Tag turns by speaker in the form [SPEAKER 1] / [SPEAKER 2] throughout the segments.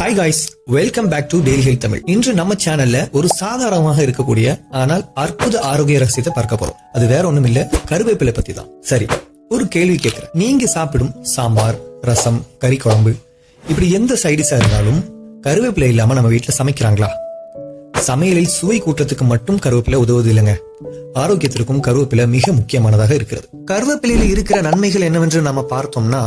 [SPEAKER 1] Hi guys, welcome back to daily health Tamil. இன்று நம்ம சேனல்ல ஒரு சாதாரணமாக இருக்கக்கூடிய ஆனால் அற்புத ஆரோக்கிய ரகசியத்தை பார்க்க போறோம். அது வேற ஒண்ணும் இல்ல, கருவேப்பிலை பத்தி தான். சரி, ஒரு கேள்வி கேட்கிறேன். நீங்க சாப்பிடும் சாம்பார், ரசம், கறி குழம்பு இப்படி எந்த சைடிஷா இருந்தாலும் கருவேப்பிலை இல்லாம நம்ம வீட்டுல சமைக்கிறாங்களா? சமையலில் சுவை கூட்டத்துக்கு மட்டும் கருவேப்பிலை உதவுது இல்லைங்க, ஆரோக்கியத்திற்கும் கருவேப்பிலை மிக முக்கியமானதாக இருக்கிறது. கருவேப்பிலையில் இருக்கிற நன்மைகள் என்னவென்று நம்ம பார்த்தோம்னா,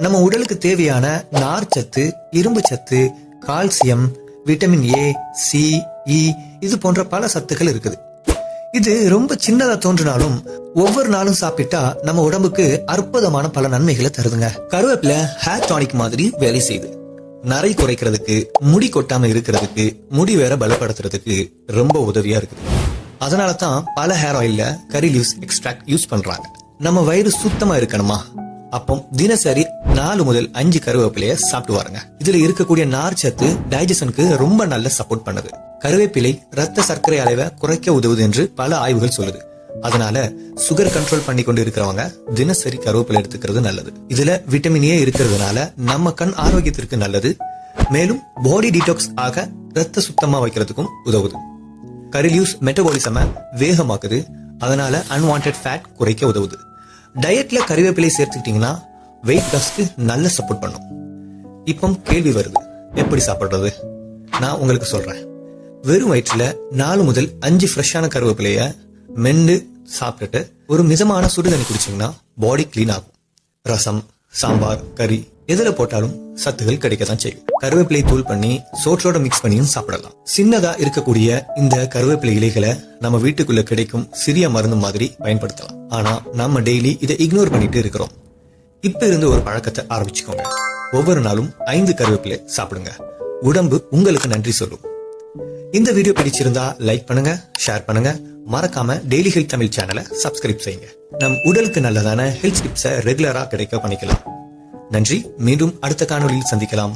[SPEAKER 1] நம்ம உடலுக்கு தேவையான நார்ச்சத்து, இரும்பு சத்து, கால்சியம், விட்டமின் ஏ, சி, இ இது போன்ற பல சத்துக்கள் இருக்குது. இது ரொம்ப சின்னதா தோன்றினாலும் ஒவ்வொரு நாளும் சாப்பிட்டா நம்ம உடம்புக்கு அற்புதமான பல நன்மைகளை தருதுங்க. கருவேப்பிலை ஹேர் டானிக் மாதிரி வேலை செய்யுது. நரை குறைக்கிறதுக்கு, முடி கொட்டாம இருக்கிறதுக்கு, முடி வேற பலப்படுத்துறதுக்கு ரொம்ப உதவியா இருக்குது. அதனால தான் பல ஹேர் ஆயில்ல கரி லீவ்ஸ் எக்ஸ்ட்ராக்ட் யூஸ் பண்றாங்க. நம்ம வயிறு சுத்தமா இருக்கணுமா? அப்போ தினசரி 4 முதல் 5 கருவேப்பிலைய சாப்பிட்டு வாருங்க. இதுல இருக்கக்கூடிய நார் சத்து டைஜஷனுக்கு ரொம்ப நல்ல சப்போர்ட் பண்ணுது. கருவேப்பிலை ரத்த சர்க்கரை அளவை குறைக்க உதவுது என்று பல ஆய்வுகள் சொல்லுது. அதனால சுகர் கண்ட்ரோல் பண்ணி கொண்டு இருக்கிறவங்க தினசரி கருவேப்பிலை எடுத்துக்கிறது நல்லது. இதுல விட்டமின் ஏ இருக்கிறதுனால நம்ம கண் ஆரோக்கியத்திற்கு நல்லது. மேலும் பாடி டீடாக்ஸ் ஆக ரத்த சுத்தமா வைக்கிறதுக்கும் உதவுது. கரி லீவ்ஸ் மெட்டபாலிசம வேகமாக்குது. அதனால அன்வான்டட் ஃபேட் குறைக்க உதவுது. டயட்ல கருவேப்பிலை சேர்த்துக்கிட்டீங்கன்னா வெயிட் லாஸ்க்கு நல்ல சப்போர்ட் பண்ணும். இப்போ கேள்வி வருது, எப்படி சாப்பிடுறது? நான் உங்களுக்கு சொல்றேன். வெறும் வயிற்றுல 4 முதல் 5 ஃப்ரெஷ்ஷான கருவேப்பிலைய மென்று சாப்பிட்டுட்டு ஒரு மிதமான சுடுதண்ணி குடிச்சீங்கன்னா பாடி கிளீன் ஆகும். ரசம், சாம்பார், கறி எதுல போட்டாலும் சத்துகள் கிடைக்கத்தான் செய்யும். கருவேப்பிலை தூள் பண்ணி சோற்றோட மிக்ஸ் பண்ணியும் சாப்பிடலாம். சின்னதா இருக்கக்கூடிய இந்த கருவேப்பிலை இலைகளை நம்ம வீட்டுக்குள்ள கிடைக்கும் சிறிய மருந்து மாதிரி பயன்படுத்தலாம். ஆனா நம்ம டெய்லி இதை இக்னோர் பண்ணிட்டு இருக்கிறோம். இப்ப இருந்து ஒரு பழக்கத்தை ஆரம்பிச்சுக்கோங்க. ஒவ்வொரு நாளும் 5 கருவேப்பிலை சாப்பிடுங்க. உடம்பு உங்களுக்கு நன்றி சொல்லும். இந்த வீடியோ பிடிச்சிருந்தா லைக் பண்ணுங்க, ஷேர் பண்ணுங்க. மறக்காம டெய்லி ஹெல்த் தமிழ் சேனலை சப்ஸ்கிரைப் செய்யுங்க. நம் உடலுக்கு நல்லதான ஹெல்த் டிப்ஸை ரெகுலரா கிடைக்க பண்ணிக்கலாம். நன்றி. மீண்டும் அடுத்த காணொலியில் சந்திக்கலாம்.